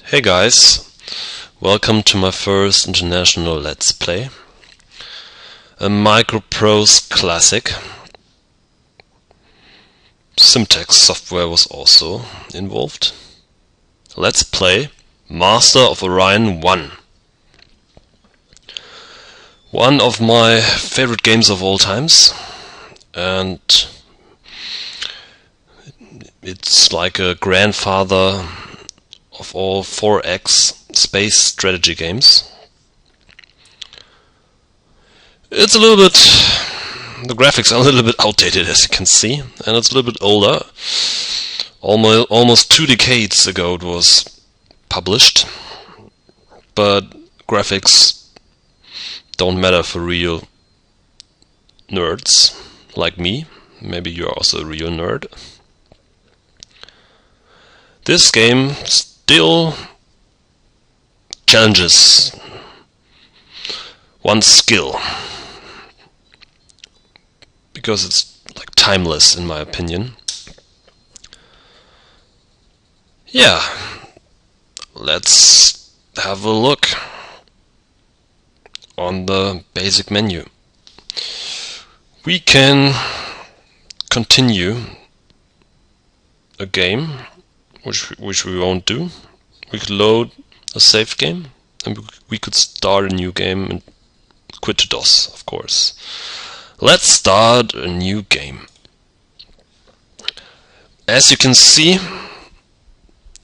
Hey guys, welcome to my first international Let's Play. A Microprose classic. Syntax software was also involved. Let's play Master of Orion 1. One of my favorite games of all times, and it's like a grandfather of all 4X space strategy games. It's a little bit, the graphics are a little bit outdated, as you can see, and it's a little bit older. Almost 2 decades ago it was published, but graphics don't matter for real nerds like me. Maybe you're also a real nerd. This game still challenges one's skill because it's like timeless in my opinion. Yeah, let's have a look on the basic menu. We can continue a game, which we won't do. We could load a save game, and we could start a new game and quit to DOS, of course. Let's start a new game. As you can see,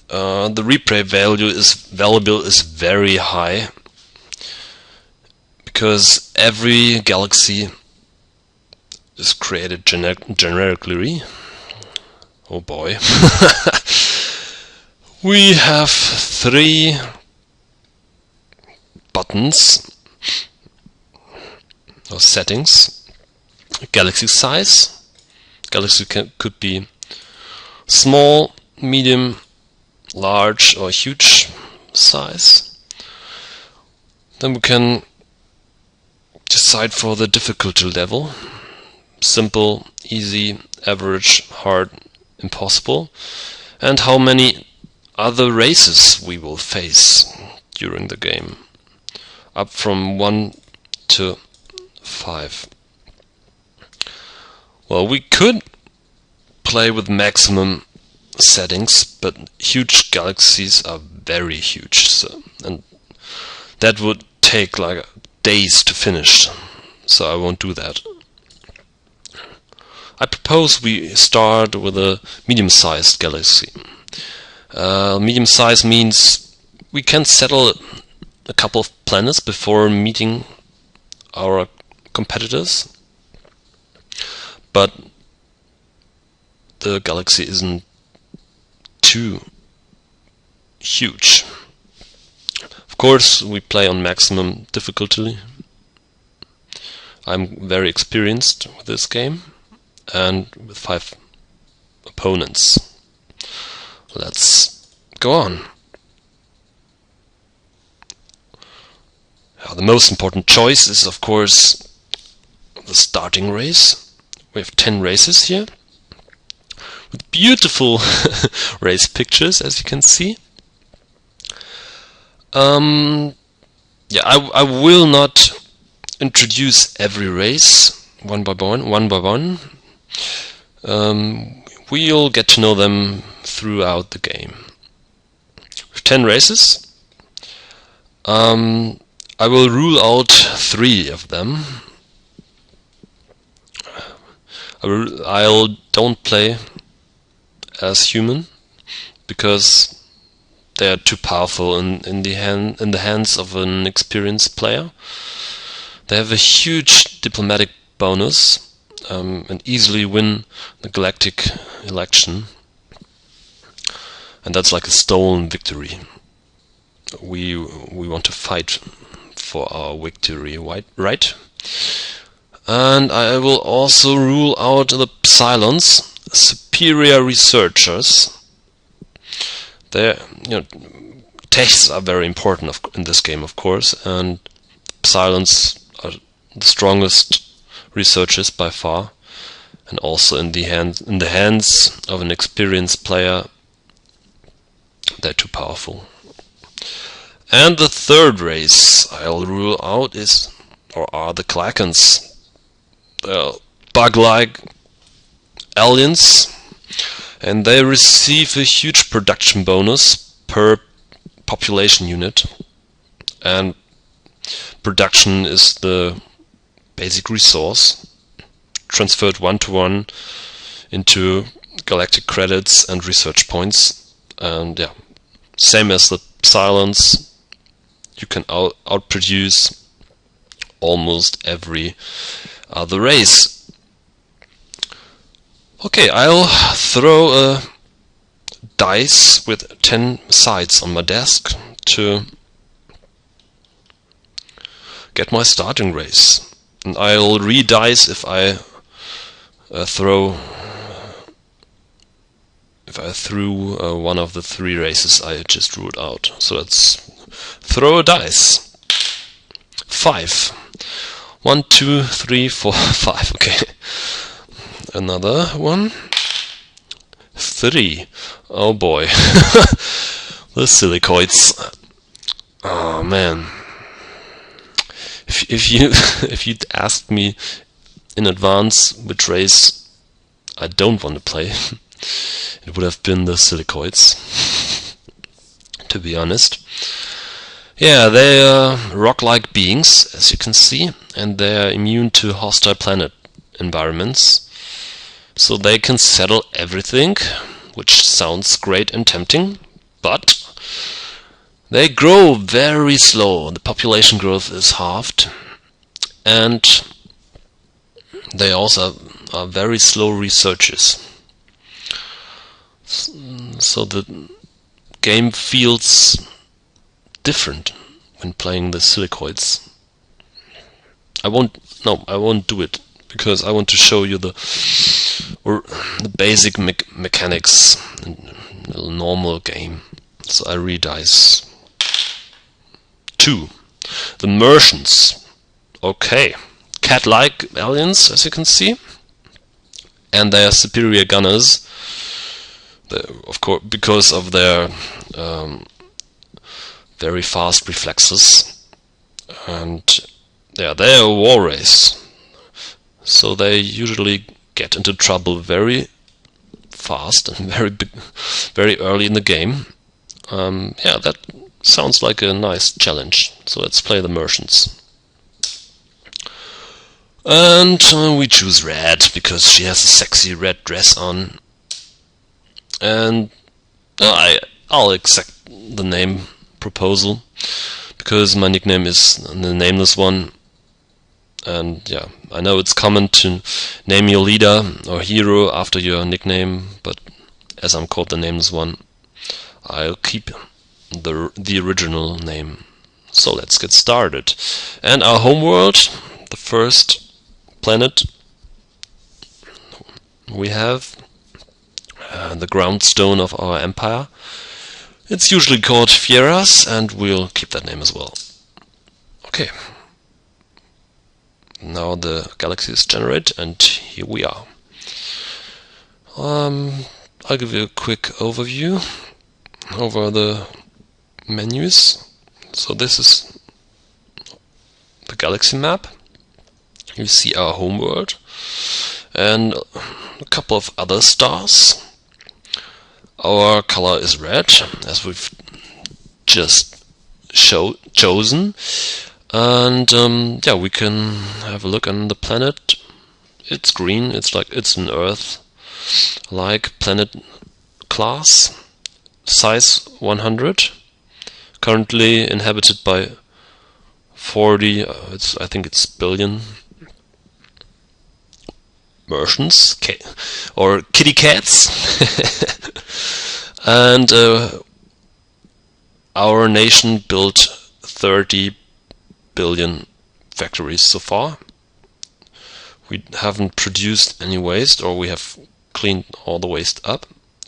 the replay value is very high because every galaxy is created generically. Oh boy. We have 3 buttons or settings. Galaxy size. Galaxy could be small, medium, large or huge size. Then we can decide for the difficulty level. Simple, easy, average, hard, impossible. And how many other races we will face during the game, up from 1 to 5. Well, we could play with maximum settings, but huge galaxies are very huge, and that would take like days to finish, so I won't do that. I propose we start with a medium-sized galaxy. Medium size means we can settle a couple of planets before meeting our competitors, but the galaxy isn't too huge. Of course, we play on maximum difficulty. I'm very experienced with this game and with 5 opponents. Let's go on. The most important choice is, of course, the starting race. We have 10 races here with beautiful race pictures, as you can see. Yeah, I will not introduce every race one by one. We'll get to know them throughout the game. With 10 races, I will rule out 3 of them. I don't play as human because they are too powerful in the hands of an experienced player. They have a huge diplomatic bonus and easily win the galactic election. And that's like a stolen victory. We want to fight for our victory, right? And I will also rule out the Psilons, superior researchers. Tests are very important in this game, of course, and Psilons are the strongest researchers by far, and also in the hands of an experienced player, they're too powerful. And the third race I'll rule out are the Klakens. Bug-like aliens, and they receive a huge production bonus per population unit, and production is the basic resource transferred one-to-one into galactic credits and research points. And yeah, same as the Silence, you can outproduce almost every other race. Okay, I'll throw a dice with 10 sides on my desk to get my starting race. And I'll re-dice if I threw one of the 3 races I just ruled out. So let's throw a dice. 5. 1, 2, 3, 4, 5. Okay. Another one. 3. Oh boy. The Silicoids. Oh man. If you'd asked me in advance which race I don't want to play, it would have been the Silicoids, to be honest. Yeah, they are rock-like beings, as you can see, and they are immune to hostile planet environments. So they can settle everything, which sounds great and tempting, but they grow very slow. The population growth is halved, and they also are very slow researchers. So the game feels different when playing the Silicoids. I won't do it, because I want to show you the basic mechanics in a normal game. So I re-dice. 2. The Mrrshans. Okay. Cat-like aliens, as you can see. And they are superior gunners. Of course, because of their very fast reflexes. And yeah, they're a war race. So they usually get into trouble very fast and very early in the game. Yeah, that sounds like a nice challenge. So let's play the Mrrshans. And we choose red, because she has a sexy red dress on. And I'll accept the name proposal, because my nickname is the nameless one. And yeah, I know it's common to name your leader or hero after your nickname, but as I'm called the nameless one, I'll keep the original name. So let's get started. And our homeworld, the first planet we have, the ground stone of our empire. It's usually called Fieras, and we'll keep that name as well. Okay. Now the galaxy is generated, and here we are. I'll give you a quick overview over the menus. So this is the galaxy map. You see our homeworld and a couple of other stars. Our color is red, as we've just chosen. And yeah, we can have a look on the planet. It's green. It's an Earth-like planet class, size 100. Currently inhabited by 40. I think it's billion Mrrshans, or kitty cats. And our nation built 30 billion factories so far. We haven't produced any waste, or we have cleaned all the waste up,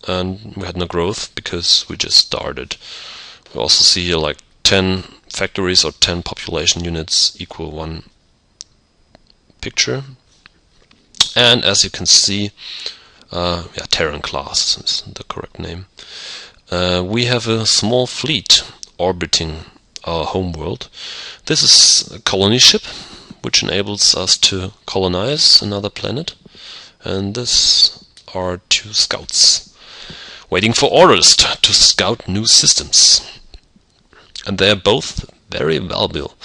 and we had no growth because we just started. We also see here like 10 factories or 10 population units equal 1 picture. And as you can see, Terran class is the correct name. We have a small fleet orbiting our homeworld. This is a colony ship, which enables us to colonize another planet. And this are 2 scouts waiting for orders to scout new systems. And they are both very valuable.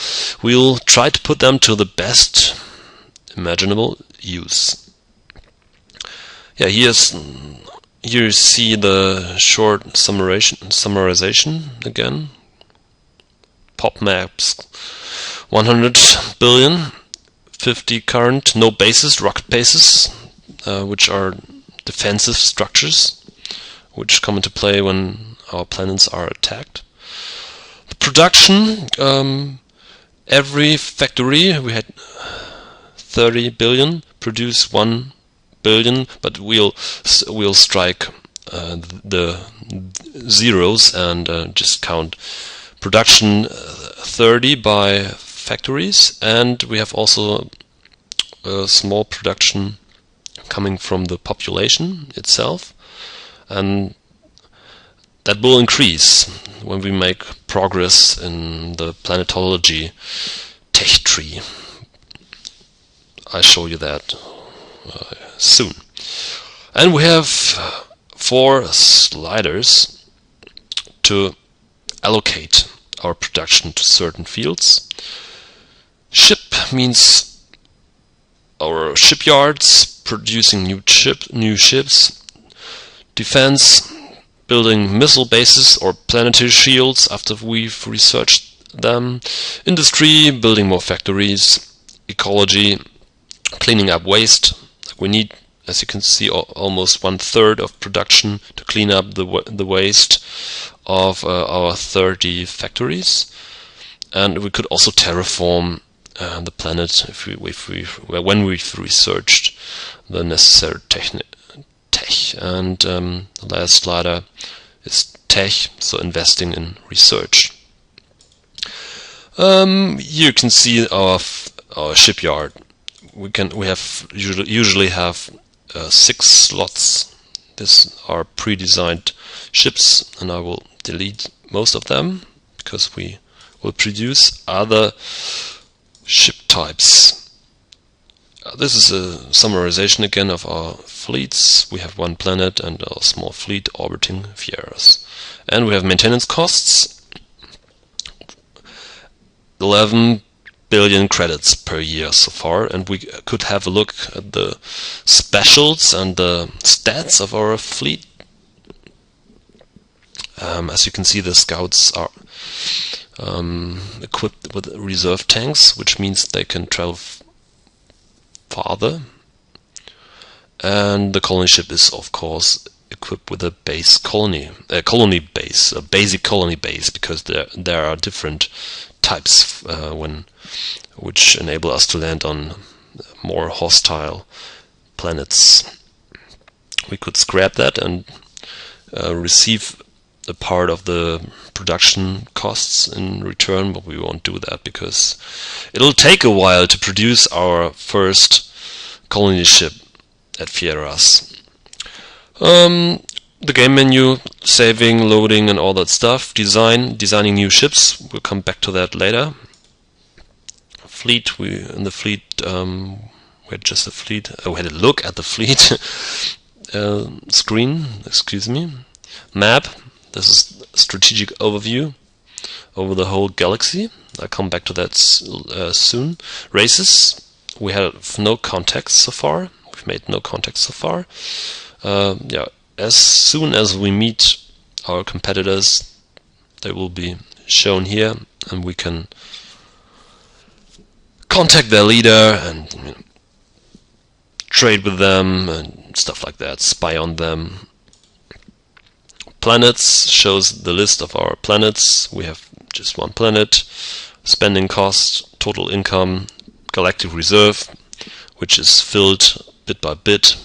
We'll try to put them to the best imaginable use. Yeah, here you see the short summarization again. Pop maps, 100 billion, 50 current, no bases, rocket bases, which are defensive structures, which come into play when our planets are attacked. The production, every factory, we had 30 billion, produce 1 billion, but we'll strike the zeros and just count production 30 by factories, and we have also a small production coming from the population itself, and that will increase when we make progress in the planetology tech tree. I'll show you that soon. And we have 4 sliders to allocate our production to certain fields. Ship means our shipyards producing new ships. Defense, building missile bases or planetary shields after we've researched them. Industry, building more factories. Ecology, cleaning up waste. We need, as you can see, almost 1/3 of production to clean up the waste of our 30 factories. And we could also terraform the planet when we've researched the necessary tech. And the last slider is tech, so investing in research. You can see our shipyard. We usually have 6 slots. These are pre-designed ships, and I will delete most of them because we will produce other ship types. This is a summarization again of our fleets. We have 1 planet and a small fleet orbiting Fieras. And we have maintenance costs, 11 billion credits per year so far, and we could have a look at the specials and the stats of our fleet. As you can see, the scouts are equipped with reserve tanks, which means they can travel farther. And the colony ship is, of course, equipped with a base colony base, a basic colony base, because there are different types which enable us to land on more hostile planets. We could scrap that and receive a part of the production costs in return, but we won't do that because it'll take a while to produce our first colony ship at Fieras. The game menu, saving, loading, and all that stuff. Designing new ships. We'll come back to that later. Fleet. In the fleet, we had just a fleet. We had a look at the fleet screen. Excuse me. Map. This is a strategic overview over the whole galaxy. I'll come back to that soon. Races. We have no contacts so far. We've made no contacts so far. As soon as we meet our competitors, they will be shown here, and we can contact their leader and trade with them and stuff like that, spy on them. Planets shows the list of our planets. We have just 1 planet. Spending cost, total income, galactic reserve, which is filled bit by bit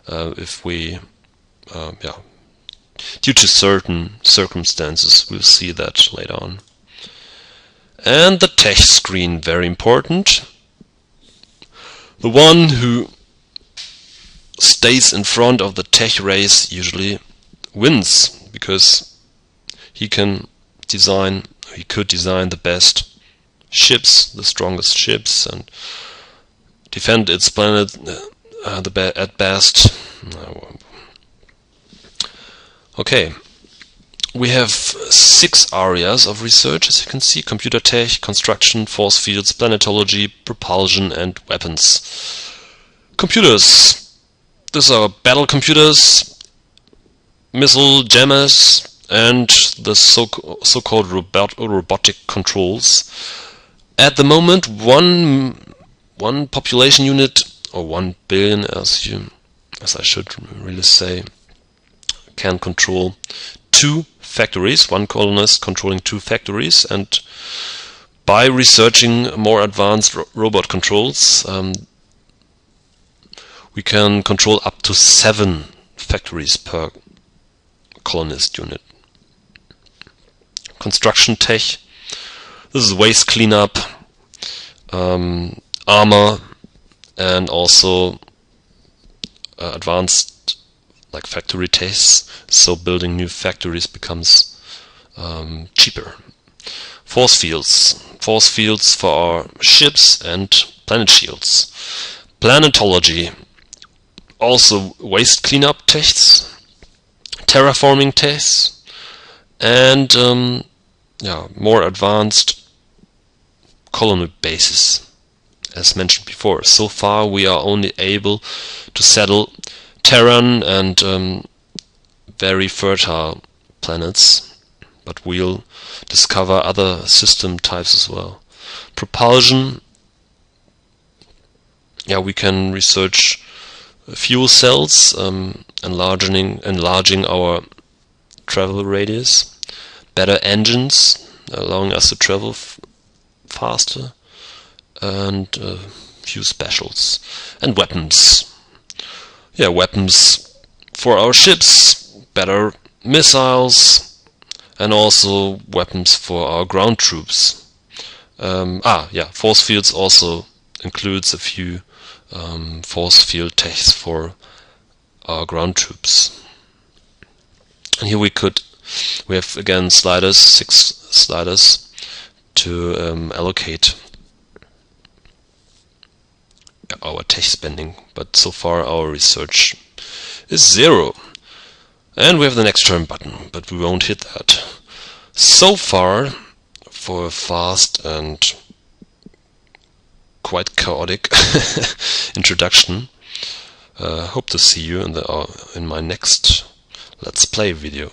if we due to certain circumstances. We'll see that later on. And the tech screen, very important. The one who stays in front of the tech race usually wins, because he can design We could design the best ships, the strongest ships, and defend its planet at best. Okay, we have 6 areas of research, as you can see: computer tech, construction, force fields, planetology, propulsion, and weapons. Computers. These are battle computers, missile jammers, and the so-called robotic controls. At the moment, one population unit, or 1 billion, as I should really say, can control 2 factories, one colonist controlling 2 factories, and by researching more advanced robot controls, we can control up to 7 factories per colonist unit. Construction tech. This is waste cleanup, armor, and also advanced like factory tests. So building new factories becomes cheaper. Force fields. Force fields for our ships and planet shields. Planetology. Also waste cleanup tests, terraforming tests, and more advanced colony bases, as mentioned before. So far we are only able to settle Terran and very fertile planets, but we'll discover other system types as well. Propulsion. We can research fuel cells, enlarging our travel radius. Better engines, allowing us to travel faster, and few specials. And weapons. Weapons for our ships, better missiles, and also weapons for our ground troops. Force fields also includes a few force field tests for our ground troops. And here we have again sliders, 6 sliders to allocate our tech spending, but so far our research is 0. And we have the next turn button, but we won't hit that. So far, for a fast and quite chaotic introduction, hope to see you in my next Let's Play video.